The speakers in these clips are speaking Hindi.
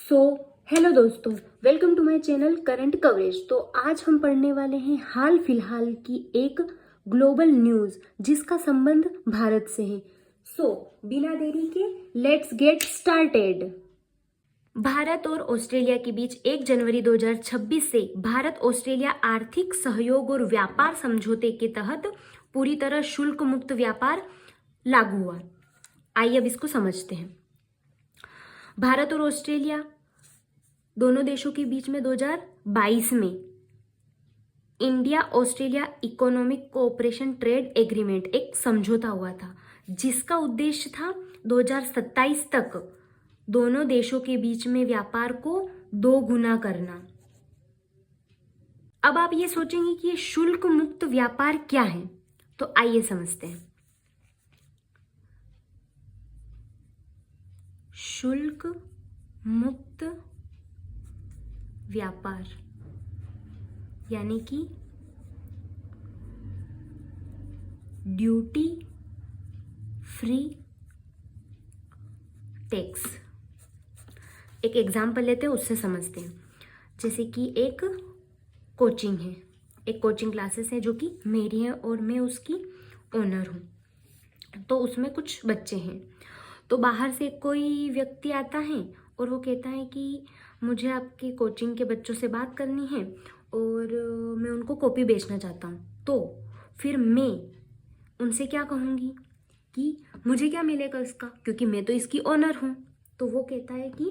सो हेलो दोस्तों, welcome to my channel current coverage. तो आज हम पढ़ने वाले हैं हाल फिलहाल की एक ग्लोबल न्यूज़ जिसका संबंध भारत से है। सो बिना देरी के लेट्स गेट स्टार्टेड। भारत और ऑस्ट्रेलिया के बीच 1 जनवरी 2026 से भारत ऑस्ट्रेलिया आर्थिक सहयोग और व्यापार समझौते के तहत पूरी तरह शुल्क मुक्त व्यापार लागू हुआ। आइए अब इसको समझते हैं। भारत और ऑस्ट्रेलिया दोनों देशों के बीच में 2022 में India Australia economic cooperation trade agreement एक समझौता हुआ था, जिसका उद्देश्य था 2027 तक दोनों देशों के बीच में व्यापार को 2 गुना करना। अब आप ये सोचेंगे कि ये शुल्क मुक्त व्यापार क्या है, तो आइए समझते हैं। शुल्क मुक्त व्यापार यानी कि ड्यूटी फ्री टैक्स। एक एग्जाम्पल लेते हैं, उससे समझते हैं। जैसे कि एक कोचिंग है, एक कोचिंग क्लासेस है जो कि मेरी है और मैं उसकी ओनर हूँ। तो उसमें कुछ बच्चे हैं, तो बाहर से कोई व्यक्ति आता है और वो कहता है कि मुझे आपकी कोचिंग के बच्चों से बात करनी है और मैं उनको कॉपी बेचना चाहता हूँ। तो फिर मैं उनसे क्या कहूँगी कि मुझे क्या मिलेगा इसका, क्योंकि मैं तो इसकी ओनर हूँ। तो वो कहता है कि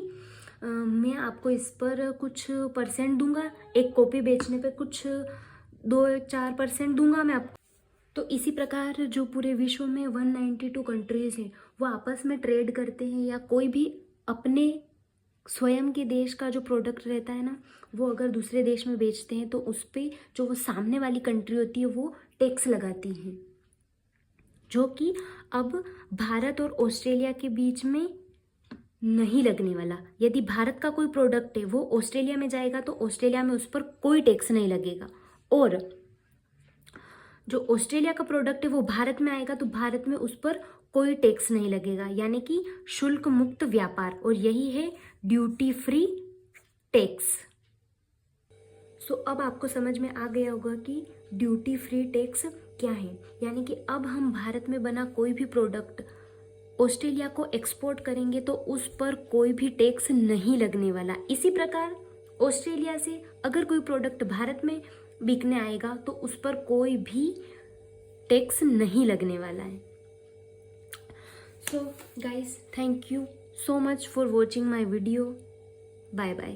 मैं आपको इस पर कुछ परसेंट दूंगा, एक कॉपी बेचने पे कुछ 2-4% दूंगा मैं आपको। तो इसी प्रकार जो पूरे विश्व में 192 कंट्रीज हैं वो आपस में ट्रेड करते हैं, या कोई भी अपने स्वयं के देश का जो प्रोडक्ट रहता है ना, वो अगर दूसरे देश में बेचते हैं तो उस पर जो वो सामने वाली कंट्री होती है वो टैक्स लगाती है, जो कि अब भारत और ऑस्ट्रेलिया के बीच में नहीं लगने वाला। यदि भारत का कोई प्रोडक्ट है वो ऑस्ट्रेलिया में जाएगा तो ऑस्ट्रेलिया में उस पर कोई टैक्स नहीं लगेगा, और जो ऑस्ट्रेलिया का प्रोडक्ट है वो भारत में आएगा तो भारत में उस पर कोई टैक्स नहीं लगेगा, यानी कि शुल्क मुक्त व्यापार। और यही है ड्यूटी फ्री टैक्स। सो अब आपको समझ में आ गया होगा कि ड्यूटी फ्री टैक्स क्या है। यानी कि अब हम भारत में बना कोई भी प्रोडक्ट ऑस्ट्रेलिया को एक्सपोर्ट करेंगे तो उस पर कोई भी टैक्स नहीं लगने वाला। इसी प्रकार ऑस्ट्रेलिया से अगर कोई प्रोडक्ट भारत में बिकने आएगा तो उस पर कोई भी टैक्स नहीं लगने वाला है। So guys, thank you so much for watching my video. Bye bye.